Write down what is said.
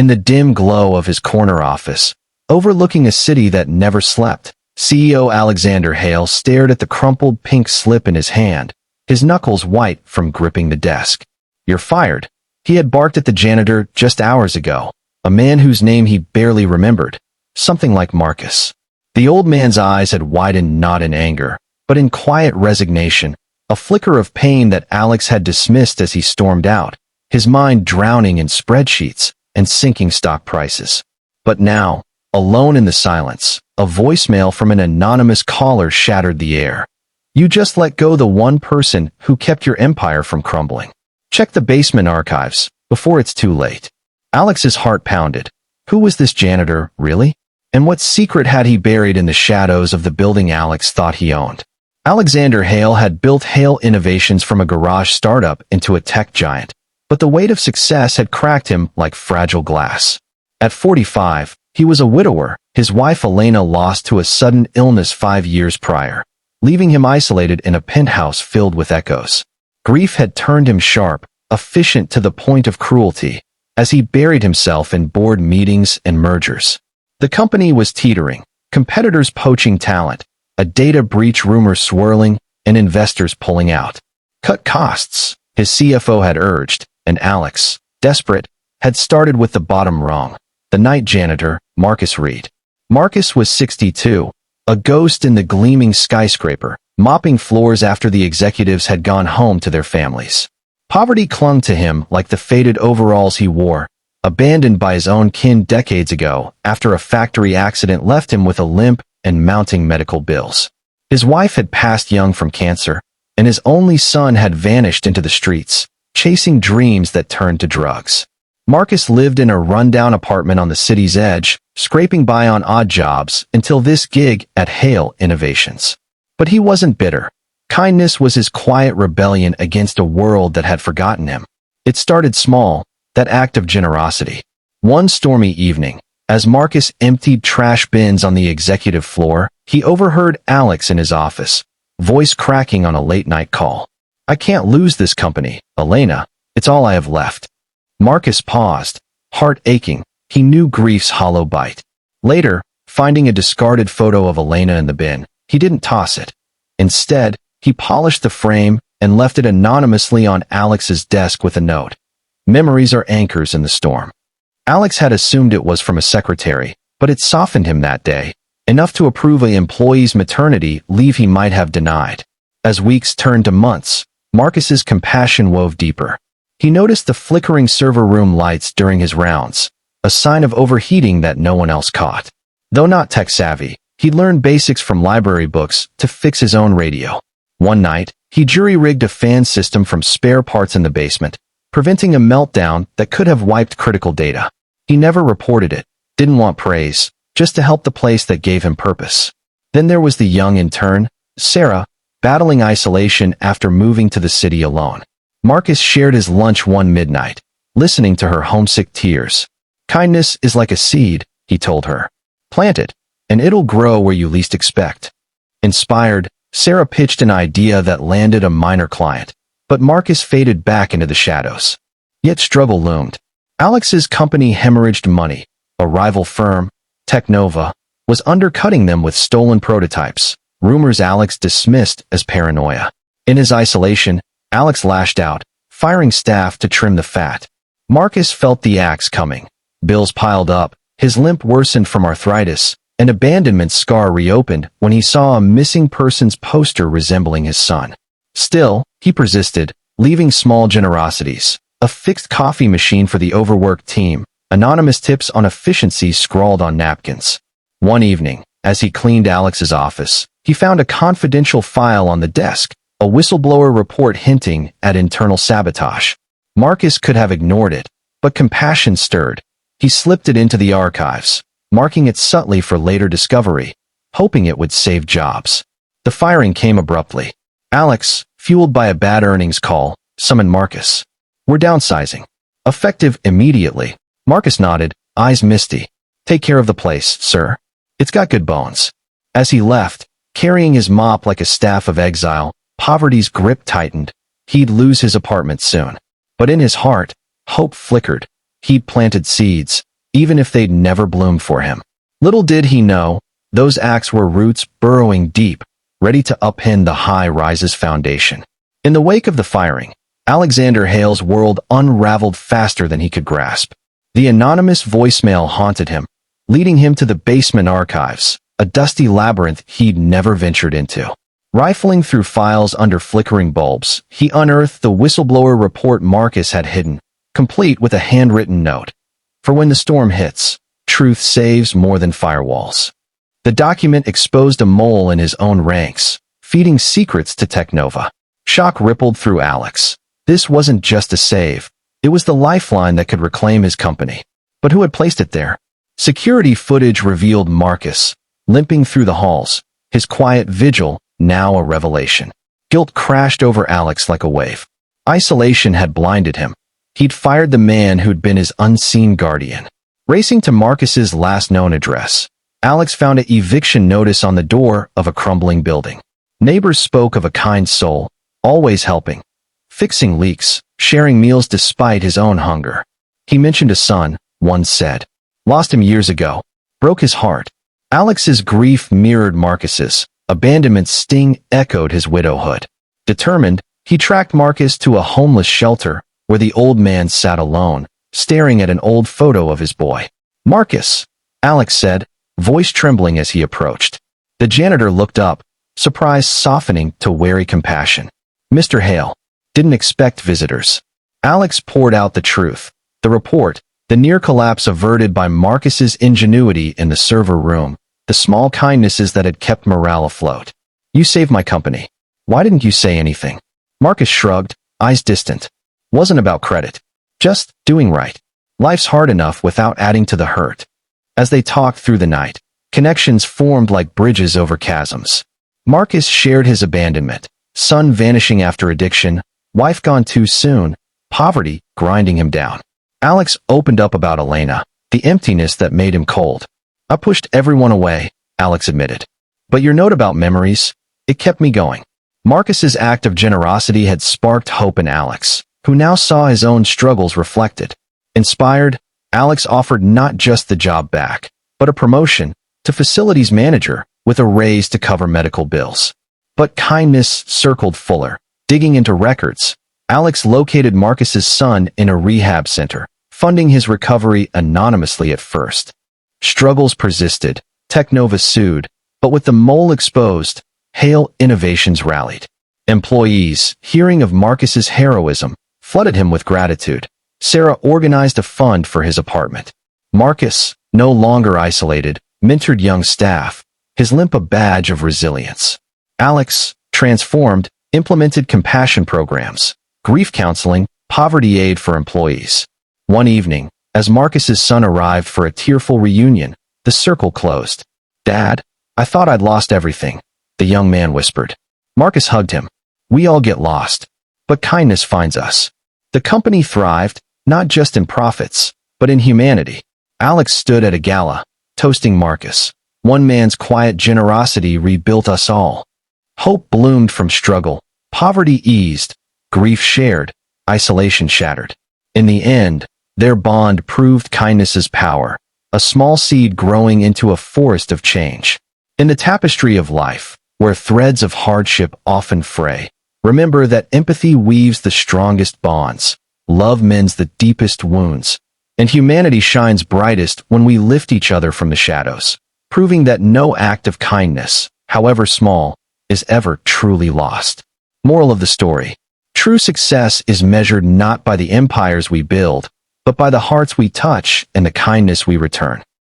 In the dim glow of his corner office, overlooking a city that never slept, CEO Alexander Hale stared at the crumpled pink slip in his hand, his knuckles white from gripping the desk. "You're fired," he had barked at the janitor just hours ago, a man whose name he barely remembered, something like Marcus. The old man's eyes had widened not in anger, but in quiet resignation, a flicker of pain that Alex had dismissed as he stormed out, his mind drowning in spreadsheets and sinking stock prices. But now, alone in the silence, a voicemail from an anonymous caller shattered the air. "You just let go the one person who kept your empire from crumbling. Check the basement archives before it's too late." Alex's heart pounded. Who was this janitor, really? And what secret had he buried in the shadows of the building Alex thought he owned? Alexander Hale had built Hale Innovations from a garage startup into a tech giant, but the weight of success had cracked him like fragile glass. At 45, he was a widower, his wife Elena lost to a sudden illness 5 years prior, leaving him isolated in a penthouse filled with echoes. Grief had turned him sharp, efficient to the point of cruelty, as he buried himself in board meetings and mergers. The company was teetering, competitors poaching talent, a data breach rumor swirling, and investors pulling out. "Cut costs," his CFO had urged, and Alex, desperate, had started with the bottom rung. The night janitor, Marcus Reed. Marcus was 62, a ghost in the gleaming skyscraper, mopping floors after the executives had gone home to their families. Poverty clung to him like the faded overalls he wore, abandoned by his own kin decades ago after a factory accident left him with a limp and mounting medical bills. His wife had passed young from cancer, and his only son had vanished into the streets, chasing dreams that turned to drugs. Marcus lived in a rundown apartment on the city's edge, scraping by on odd jobs until this gig at Hale Innovations. But he wasn't bitter. Kindness was his quiet rebellion against a world that had forgotten him. It started small, that act of generosity. One stormy evening, as Marcus emptied trash bins on the executive floor, he overheard Alex in his office, voice cracking on a late-night call. "I can't lose this company, Elena. It's all I have left." Marcus paused, heart aching. He knew grief's hollow bite. Later, finding a discarded photo of Elena in the bin, he didn't toss it. Instead, he polished the frame and left it anonymously on Alex's desk with a note. "Memories are anchors in the storm." Alex had assumed it was from a secretary, but it softened him that day, enough to approve an employee's maternity leave he might have denied. As weeks turned to months, Marcus's compassion wove deeper. He noticed the flickering server room lights during his rounds, a sign of overheating that no one else caught. Though not tech-savvy, he learned basics from library books to fix his own radio. One night, he jury-rigged a fan system from spare parts in the basement, preventing a meltdown that could have wiped critical data. He never reported it, didn't want praise, just to help the place that gave him purpose. Then there was the young intern, Sarah, battling isolation after moving to the city alone. Marcus shared his lunch one midnight, listening to her homesick tears. "Kindness is like a seed," he told her. "Plant it, and it'll grow where you least expect." Inspired, Sarah pitched an idea that landed a minor client, but Marcus faded back into the shadows. Yet struggle loomed. Alex's company hemorrhaged money. A rival firm, Technova, was undercutting them with stolen prototypes, rumors Alex dismissed as paranoia. In his isolation, Alex lashed out, firing staff to trim the fat. Marcus felt the axe coming. Bills piled up, his limp worsened from arthritis, an abandonment scar reopened when he saw a missing persons poster resembling his son. Still, he persisted, leaving small generosities, a fixed coffee machine for the overworked team, anonymous tips on efficiency scrawled on napkins. One evening, as he cleaned Alex's office, he found a confidential file on the desk, a whistleblower report hinting at internal sabotage. Marcus could have ignored it, but compassion stirred. He slipped it into the archives, marking it subtly for later discovery, hoping it would save jobs. The firing came abruptly. Alex, fueled by a bad earnings call, summoned Marcus. "We're downsizing." Effective immediately. Marcus nodded, eyes misty. "Take care of the place, sir. It's got good bones." As he left, carrying his mop like a staff of exile, poverty's grip tightened. He'd lose his apartment soon. But in his heart, hope flickered. He'd planted seeds, even if they'd never bloomed for him. Little did he know, those acts were roots burrowing deep, ready to upend the high-rise's foundation. In the wake of the firing, Alexander Hale's world unraveled faster than he could grasp. The anonymous voicemail haunted him, leading him to the basement archives, a dusty labyrinth he'd never ventured into. Rifling through files under flickering bulbs, he unearthed the whistleblower report Marcus had hidden, complete with a handwritten note. For when the storm hits, truth saves more than firewalls. The document exposed a mole in his own ranks, feeding secrets to Technova. Shock rippled through Alex. This wasn't just a save. It was the lifeline that could reclaim his company. But who had placed it there? Security footage revealed Marcus, limping through the halls, his quiet vigil now a revelation. Guilt crashed over Alex like a wave. Isolation had blinded him. He'd fired the man who'd been his unseen guardian. Racing to Marcus's last known address, Alex found an eviction notice on the door of a crumbling building. Neighbors spoke of a kind soul, always helping, fixing leaks, sharing meals despite his own hunger. He mentioned a son, one said. Lost him years ago. Broke his heart. Alex's grief mirrored Marcus's. Abandonment's sting echoed his widowhood. Determined, he tracked Marcus to a homeless shelter where the old man sat alone, staring at an old photo of his boy. Marcus, Alex said, voice trembling as he approached. The janitor looked up, surprise softening to wary compassion. Mr. Hale. Didn't expect visitors. Alex poured out the truth. The report, the near collapse averted by Marcus's ingenuity in the server room, the small kindnesses that had kept morale afloat. You saved my company. Why didn't you say anything? Marcus shrugged, eyes distant. Wasn't about credit. Just doing right. Life's hard enough without adding to the hurt. As they talked through the night, connections formed like bridges over chasms. Marcus shared his abandonment, son vanishing after addiction, wife gone too soon, poverty grinding him down. Alex opened up about Elena, the emptiness that made him cold. I pushed everyone away, Alex admitted. But your note about memories, it kept me going. Marcus's act of generosity had sparked hope in Alex, who now saw his own struggles reflected. Inspired, Alex offered not just the job back, but a promotion to facilities manager with a raise to cover medical bills. But kindness circled fuller. Digging into records, Alex located Marcus's son in a rehab center, funding his recovery anonymously at first. Struggles persisted, Technova sued, but with the mole exposed, Hale Innovations rallied. Employees, hearing of Marcus's heroism, flooded him with gratitude. Sarah organized a fund for his apartment. Marcus, no longer isolated, mentored young staff, his limp a badge of resilience. Alex, transformed, implemented compassion programs, grief counseling, poverty aid for employees. One evening, as Marcus's son arrived for a tearful reunion, the circle closed. Dad, I thought I'd lost everything, the young man whispered. Marcus hugged him. We all get lost, but kindness finds us. The company thrived, not just in profits, but in humanity. Alex stood at a gala, toasting Marcus. One man's quiet generosity rebuilt us all. Hope bloomed from struggle, poverty eased, grief shared, isolation shattered. In the end, their bond proved kindness's power, a small seed growing into a forest of change. In the tapestry of life, where threads of hardship often fray, remember that empathy weaves the strongest bonds, love mends the deepest wounds, and humanity shines brightest when we lift each other from the shadows, proving that no act of kindness, however small, is ever truly lost. Moral of the story: true success is measured not by the empires we build, but by the hearts we touch and the kindness we return.